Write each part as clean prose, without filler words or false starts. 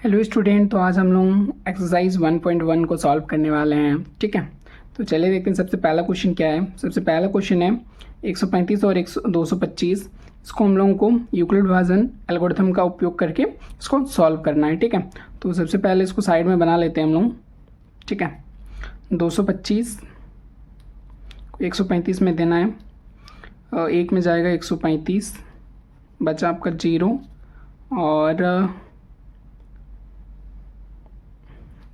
Hello student, तो आज हम लोग एक्सरसाइज 1.1 को सॉल्व करने वाले हैं। ठीक है, तो चलिए देखते हैं सबसे पहला क्वेश्चन क्या है। सबसे पहला क्वेश्चन है 135 और 225। इसको हम लोगों को यूक्लिड विभाजन एल्गोरिथम का उपयोग करके इसको सॉल्व करना है। ठीक है, तो सबसे पहले इसको साइड में बना लेते हैं हम लोग। ठीक है, 225 को 135 में देना है। एक में जाएगा 135, बचा आपका 0 और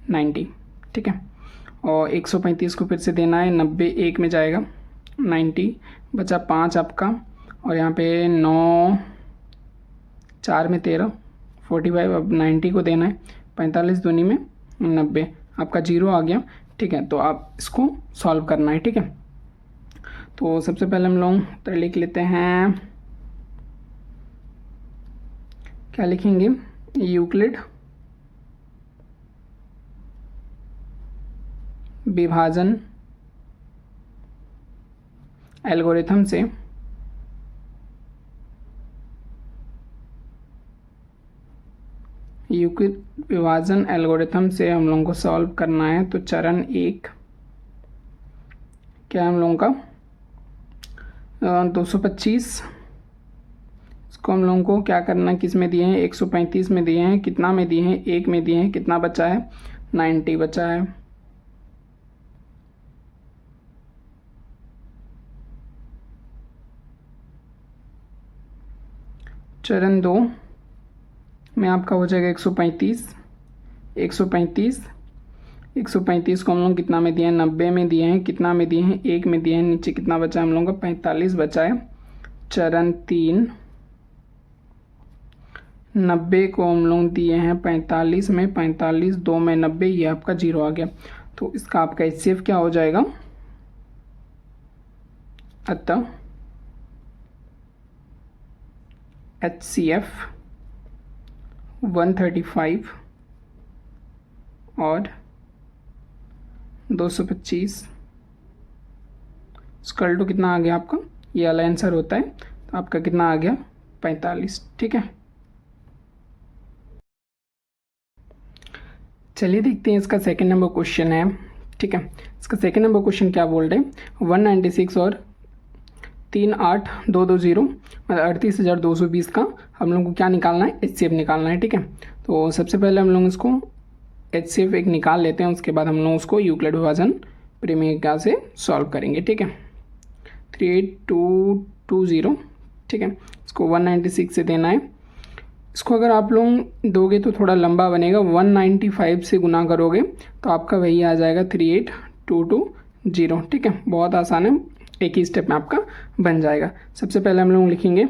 90। ठीक है, और 135 को फिर से देना है 90, एक में जाएगा 90, बचा 5 आपका, और यहाँ पे 9, 4 में 13, 45। अब 90 को देना है 45 दूनी में 90, आपका 0 आ गया। ठीक है, तो आप इसको सॉल्व करना है। ठीक है, तो सबसे पहले हम लोग तो लिख लेते हैं, क्या लिखेंगे, यूक्लिड विभाजन एल्गोरिथम से यूक्लिड विभाजन एल्गोरिथम से हम लोगों को सॉल्व करना है। तो चरण 1 क्या है हम लोगों का, 225। इसको हम लोगों को क्या करना है, किस में दिए हैं, 135 में दिए हैं, कितना में दिए हैं, एक में दिए हैं, कितना बचा है, 90 बचा है। चरण 2 में आपका हो जाएगा 135, 135 को हम लोग कितना में दिए हैं, 90 में दिए हैं, कितना में दिए हैं, एक में दिए हैं, नीचे कितना बचा है हम लोगों का, 45 बचा है। चरण 3, 90 को हम लोग दिए हैं 45 में, 45 2 में 90, ये आपका 0 आ गया। तो इसका आपका HCF क्या हो जाएगा, अतः HCF 135 और 225 स्क्वायर टू कितना आ गया आपका, ये वाला आंसर होता है। तो आपका कितना आ गया, 45। ठीक है, चलिए देखते हैं इसका सेकंड नंबर क्वेश्चन है। ठीक है, इसका सेकंड नंबर क्वेश्चन क्या बोल रहे हैं, 196 और 38220 मतलब 38,220 का हम लोग को क्या निकालना है, HCF निकालना है। ठीक है, तो सबसे पहले हम लोग इसको HCF एक निकाल लेते हैं, उसके बाद हम लोग उसको यूक्लिड विभाजन प्रमेय से सॉल्व करेंगे। ठीक है, 38220। ठीक है, इसको 196 से देना है। इसको अगर आप लोग दोगे तो थोड़ा लंबा बनेगा, 195 से गुना करोगे तो आपका वही आ जाएगा 38220। ठीक है, बहुत आसान है, एक ही स्टेप में आपका बन जाएगा। सबसे पहले हम लोग लिखेंगे,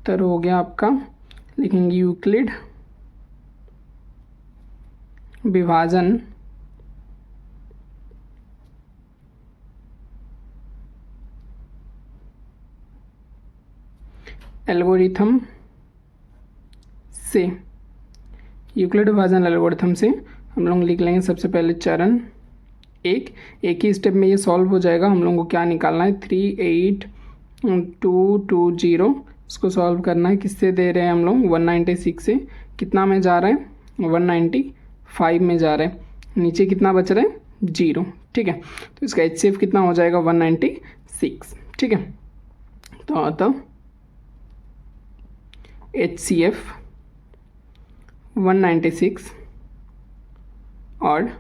तो हो गया आपका, लिखेंगे यूक्लिड विभाजन एल्गोरिथम से, यूक्लिड विभाजन एल्गोरिथम से हम लोग लिख लेंगे सबसे पहले चरण 1, एक ही स्टेप में ये सॉल्व हो जाएगा। हम लोगों को क्या निकालना है, 38220। इसको सॉल्व करना है, किससे दे रहे हैं हम लोग, 196 से, कितना में जा रहा है, 195 में जा रहा है, नीचे कितना बच रहा है, 0। ठीक है, तो इसका HCF कितना हो जाएगा, 196। ठीक है, तो अतः HCF 196 और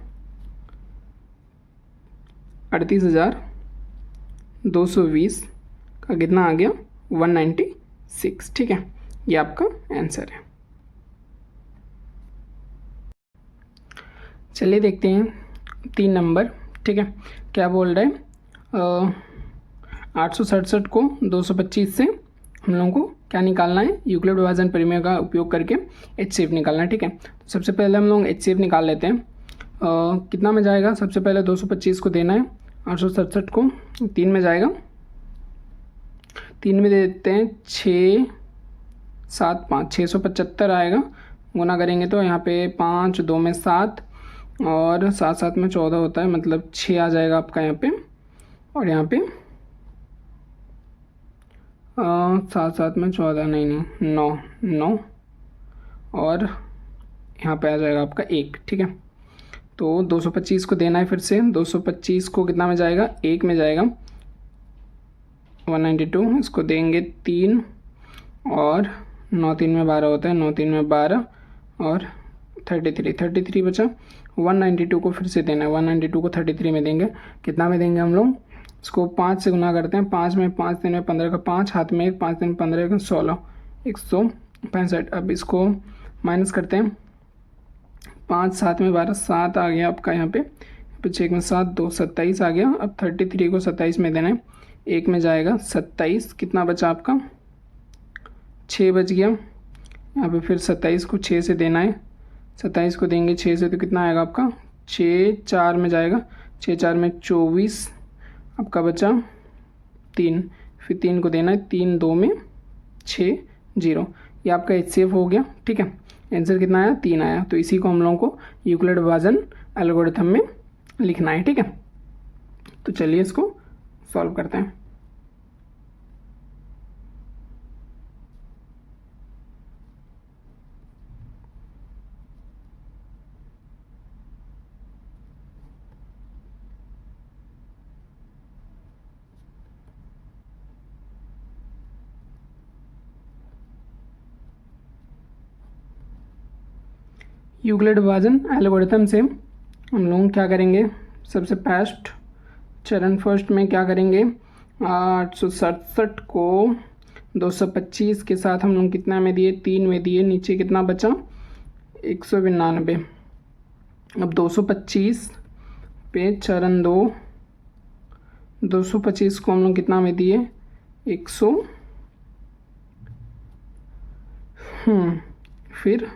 38,220 का कितना आ गया, 196। ठीक है, ये आपका आंसर है। चलिए देखते हैं 3 नंबर। ठीक है, क्या बोल रहे हैं, 867 को 225 से हम लोगों को क्या निकालना है, यूक्लिड विभाजन प्रमेय का उपयोग करके HCF निकालना है। ठीक है, तो सबसे पहले हम लोग HCF निकाल लेते हैं। कितना में जाएगा, सबसे पहले 225 को देना है, 867 को 3 में जाएगा, 3 में दे देते हैं 6 7 5, 675 आएगा। गुना करेंगे तो यहाँ पे 5 2 में 7 और 7 7 में 14 होता है, मतलब 6 आ जाएगा आपका यहाँ पे, और यहाँ पे 7 7 में 14 नहीं 9 9 और यहाँ पे आ जाएगा आपका 1, ठीक है। तो 225 को देना है फिर से, 225 को कितना में जाएगा, 1 में जाएगा, 192, इसको देंगे 3 और 9 3 में 12 होता है, 9 3 में 12 और 33 बचा। 192 को फिर से देना है, 192 को 33 में देंगे, कितना में देंगे हम लोग, इसको 5 से गुना करते हैं, 5 में 5 3 में 15 का 5, हाथ में 5 3 15 का 16, 165। अब इसको माइनस करते हैं, 5 7 में 12, 7 आ गया आपका यहाँ पे, पीछे 1 में 7 2 27 आ गया। अब 33 को 27 में देना है, 1 में जाएगा 27, कितना बचा आपका, 6 बच गया। यहाँ पे फिर 27 को 6 से देना है, 27 को देंगे 6 से तो कितना आएगा आपका, 6 4 में जाएगा, 6 4 में 24, आपका बचा 3, फिर 3 को देना है, 3 2 में 6 0, ये आपका HCF हो गया, ठीक है। आंसर कितना आया, 3 आया। तो इसी को हम लोगों को यूक्लिड विभाजन एल्गोरिथम में लिखना है, ठीक है। तो चलिए इसको सॉल्व करते हैं। यूक्लिड विभाजन एल्गोरिथम से हम लोग क्या करेंगे, सबसे फर्स्ट में क्या करेंगे, 867 को 225 के साथ हम लोग कितना में दिए, 3 में दिए, नीचे कितना बचा, 192। अब 225 पे चरण 2, 225 को हम लोग कितना में दिए, 100, फिर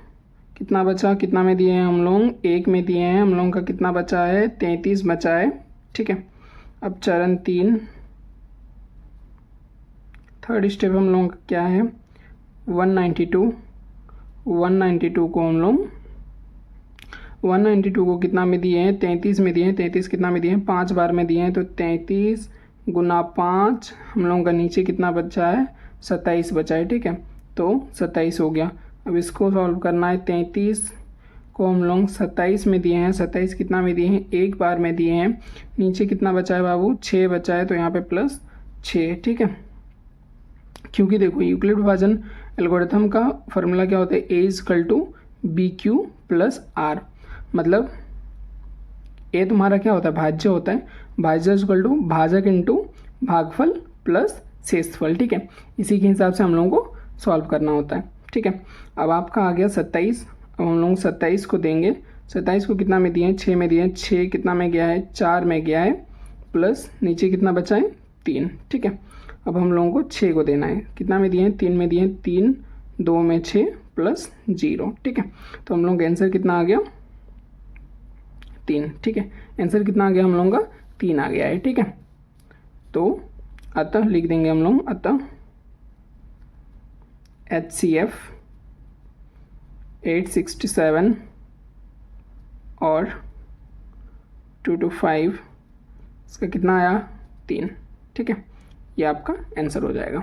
कितना बचा, कितना में दिए हैं हम लोग, 1 में दिए हैं, हम लोगों का कितना बचा है, 33 बचा है, ठीक है। अब चरण 3, थर्ड स्टेप हम लोगों का क्या है, 192 को हम लोग 192 को कितना में दिए हैं, 33 में दिए हैं, 33 कितना में दिए हैं, 5 बार में दिए हैं, तो 33 गुना 5, हम लोगों का नीचे कितना बचा है, 27 बचा है, ठीक है। तो 27 हो गया। अब इसको सॉल्व करना है, 33 को हम लोग 27 में दिए हैं, 27 कितना में दिए हैं, 1 बार में दिए हैं, नीचे कितना बचा है बाबू, 6 बचा है, तो यहाँ पे प्लस 6, ठीक है। क्योंकि देखो यूक्लिड विभाजन एल्गोरिथम का फॉर्मूला क्या होता है, A=BQ + R, मतलब ए तुम्हारा क्या होता है, भाज्य होता है, भाज्य = भाजक इंटू भागफल प्लस शेषफल, ठीक है। इसी के हिसाब से हम लोगों को सॉल्व करना होता है, ठीक है। अब आपका आ गया 27, अब हम लोग 27 को देंगे, 27 को कितना में दिए हैं, 6 में दिए हैं, 6 कितना में गया है, 4 में गया है, प्लस नीचे कितना बचा है, 3, ठीक है। अब हम लोगों को 6 को देना है, कितना में दिए हैं, 3 में दिए हैं, 3 2 में 6 प्लस 0, ठीक है। तो हम लोग का आंसर कितना आ गया, 3, ठीक है। आंसर कितना आ गया हम लोगों का, 3 आ गया है, ठीक है। तो अतः लिख देंगे हम लोग, अतः HCF 867 और 225, इसका कितना आया, 3, ठीक है। ये आपका आंसर हो जाएगा।